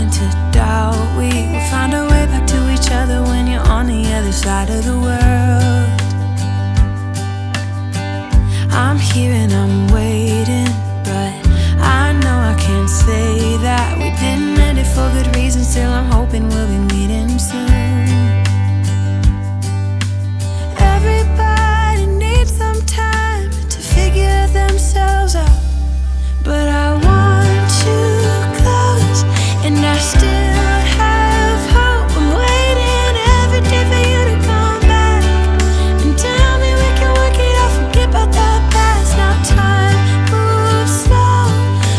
starting to doubt we will find our way back to each other when you're on the other side of the world. I'm here and I'm waiting, but I know I can't say that we didn't end it for good reasons. Still I'm hoping we'll be meeting soon. Everybody needs some time to figure themselves out, but I want you close, and I still have hope. I'm waiting every day for you to come back and tell me we can work it out, forget about the past. Now time moves slow,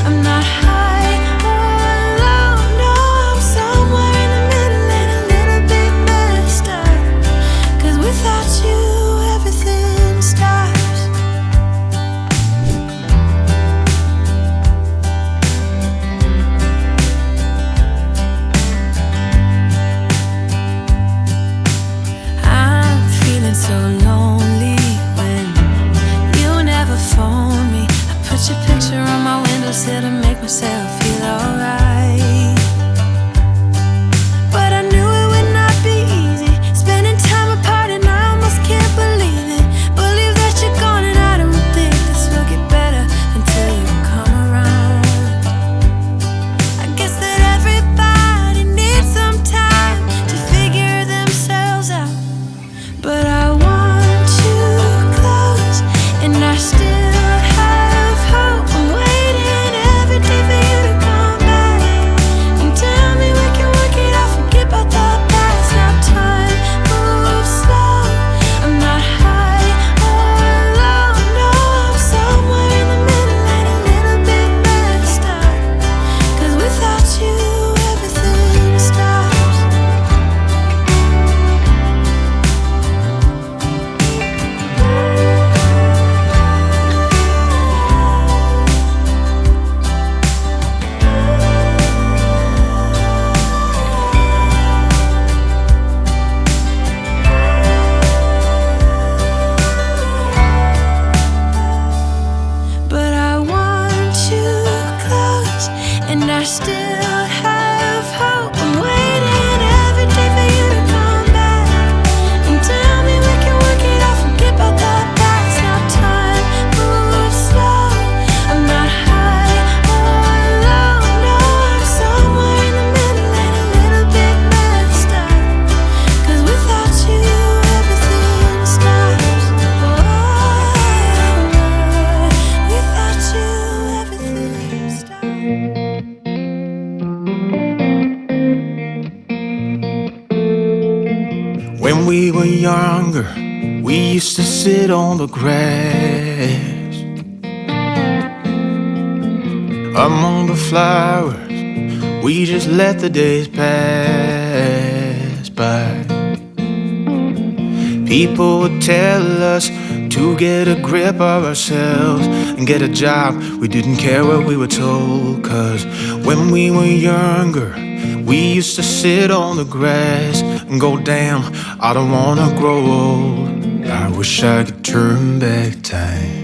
I'm not high or low, no, I'm somewhere in the middle and a little bit messed up, 'cause without you everything stops. I'm feeling so lonely when you never phone me. I put your picture on my windowsill to make myself feel alright, but I knew it would not be easy spending time apart, and I almost can't believe it. Believe that you're gone, and I don't think this will get better until you come around. I guess that everybody needs some time to figure themselves out, but I want you close, and I still have hope. I'm waiting every day for you to come back and tell me we can work it out, forget about the past. Now time moves slow, I'm not high or low, no, I'm somewhere in the middle and a little bit messed up, 'cause without you everything stops. But I want you close, and I still have hope. I'm waiting every day for you to come back and tell me we can work it out, forget about the past. Now time moves slow, I'm not high or low, no, I'm somewhere in the middle and a little bit messed up, 'cause without you everything stops. Without you everything stops. When we were younger, we used to sit on the grass among the flowers. We just let the days pass by. People would tell us to get a grip of ourselves and get a job. We didn't care what we were told, 'cause when we were younger, we used to sit on the grass and go, damn, I don't wanna grow old. I wish I could turn back time.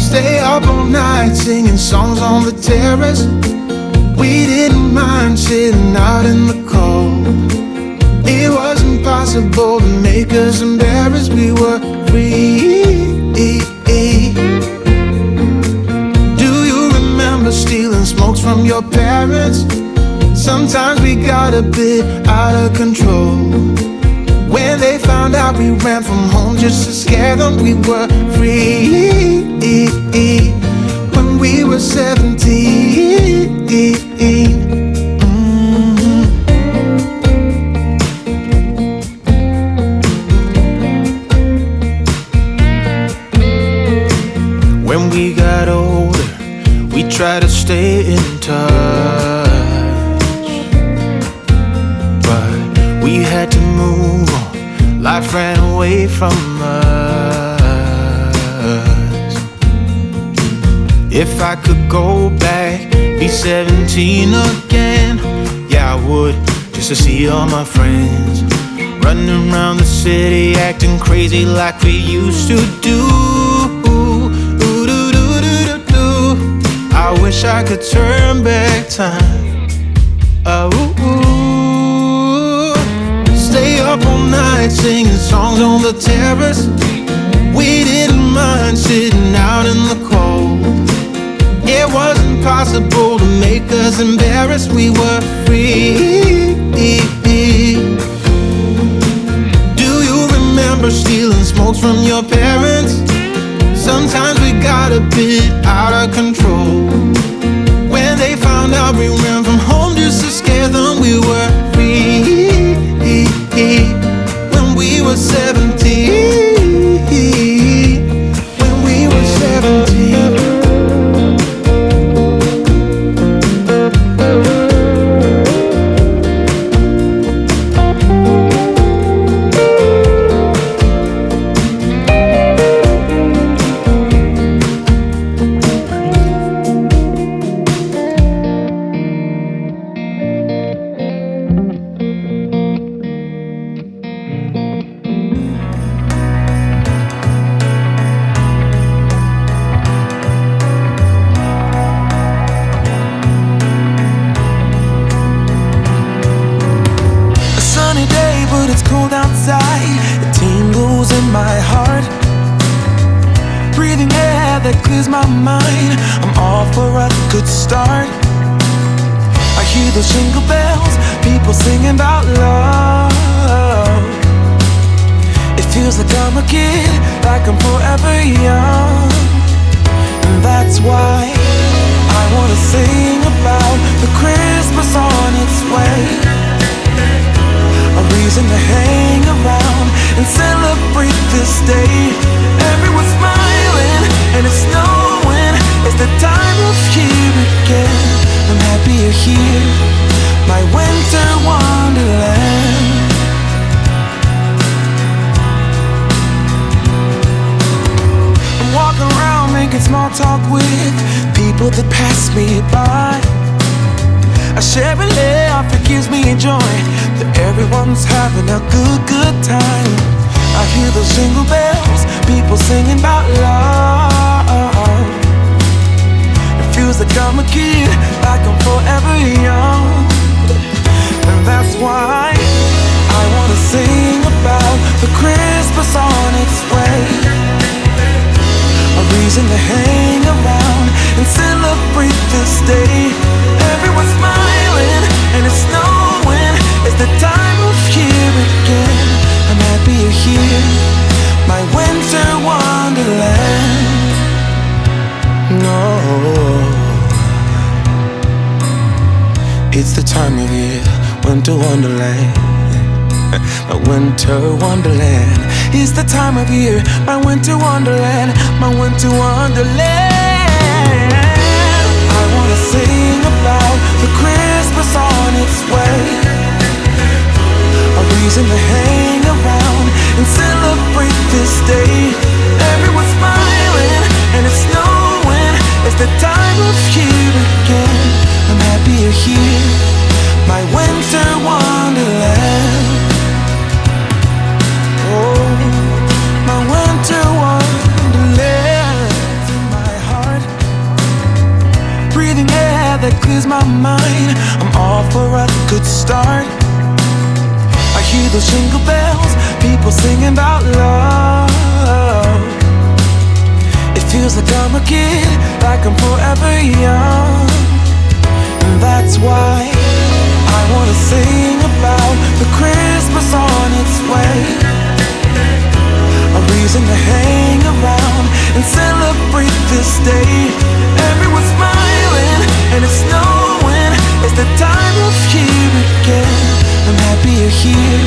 Stay up all night singing songs on the terrace. We didn't mind sitting out in the cold. It wasn't possible to make us embarrassed. We were free. Do you remember stealing smokes from your parents? Sometimes we got a bit out of control. When they found out we ran from home just to scare them, we were free. When we were 17. When we got older, we tried to stay in touch, but we had to move on. Life ran away from us. If I could go back, be 17 again, yeah, I would, just to see all my friends running around the city, acting crazy like we used to do. I wish wish I could turn back time. Oh, stay up all night singing songs on the terrace. We didn't mind sitting out in the cold. It wasn't possible to make us embarrassed. We were free. Do you remember stealing smokes from your parents? Sometimes we got a bit out of control. When they found out we ran from home just to scare them, we were free. When we were 17. When we were 17. My mind, I'm all for a good start. I hear those jingle bells, people singing about love. It feels like I'm a kid, like I'm forever young. And that's why I wanna sing about the Christmas on its way. A reason to hang around and celebrate this day. Everyone's smiling and it's snowing. It's the time of year again. I'm happy you're here, my winter wonderland. I'm walking around making small talk with people that pass me by. I share a laugh, it gives me joy that everyone's having a good time. I hear those jingle bells, people singing about love. It feels like I'm a kid, like I'm forever young. And that's why I wanna sing about the Christmas on its way. A reason to hang around and celebrate this day. Everyone's smiling and it's snowing. It's the time of year again. I'm happy you're here, my winter wonderland. No, it's the time of year, winter wonderland. My winter wonderland. It's the time of year, my winter wonderland. My winter wonderland. I wanna sing about the Christmas on its way. A reason to hang around and celebrate this day. Everyone's smiling and it's snowing. It's the time of year again. I'm happy you're here, my winter wonderland. Oh, my winter wonderland. In my heart, breathing air that clears my mind. I'm all for a good start. I hear those jingle bells, people singing about love. It feels like I'm a kid, like I'm forever young. And that's why I wanna sing about the Christmas on its way. A reason to hang around and celebrate this day. Everyone's smiling and it's snowing. It's the time of year again. I'm happy you're here,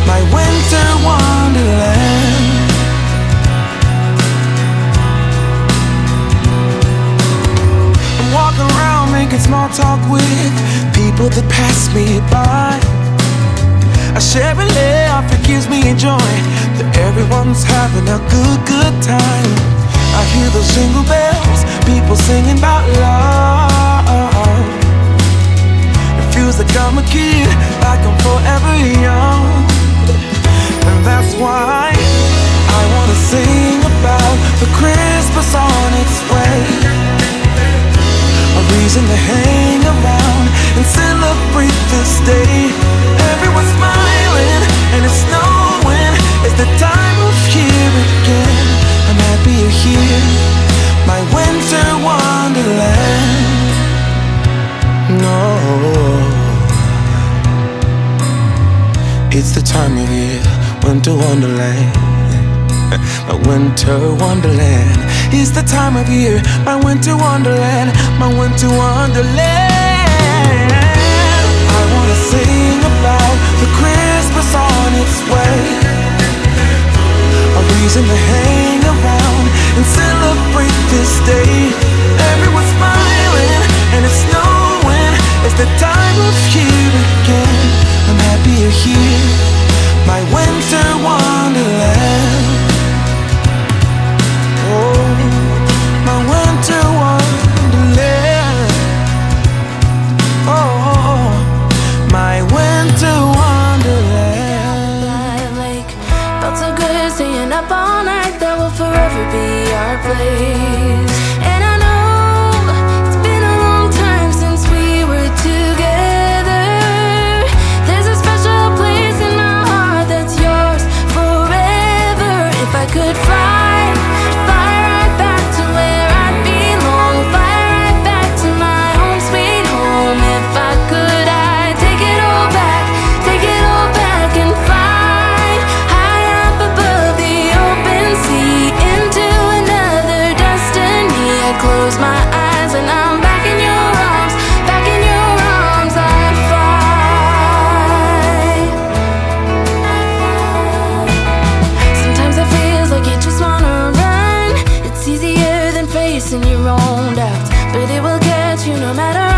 my winter wonderland. I'm walking around making small talk with people that pass me by. I share a laugh, it gives me joy that everyone's having a good time. I hear those jingle bells, people singing about love. It feels like I'm a kid, like I'm forever young. And that's why I wanna sing about the Christmas on its way. A It's the time of year, winter wonderland. My winter wonderland. It's the time of year, my winter wonderland, my winter wonderland. I wanna sing about the Christmas on its way, a reason to hang around and celebrate this day. Everyone's smiling and it's snowing. It's the time of year again. I'm happy you're here, my winter wonderland. Oh, my winter wonderland. Oh, my winter wonderland. Lake felt so good staying up all night. That will forever be our place. And I know it's been a long time since we were together. There's a special place in my heart that's yours forever. If I could fly right back to where I belong, fly right back to my home sweet home. If I could, I'd take it all back and fly high up above the open sea into another destiny. I close my eyes and I'm back in your arms, back in your arms. I fly. Sometimes it feels like you just wanna run. It's easier than facing your own doubts, but it will get you no matter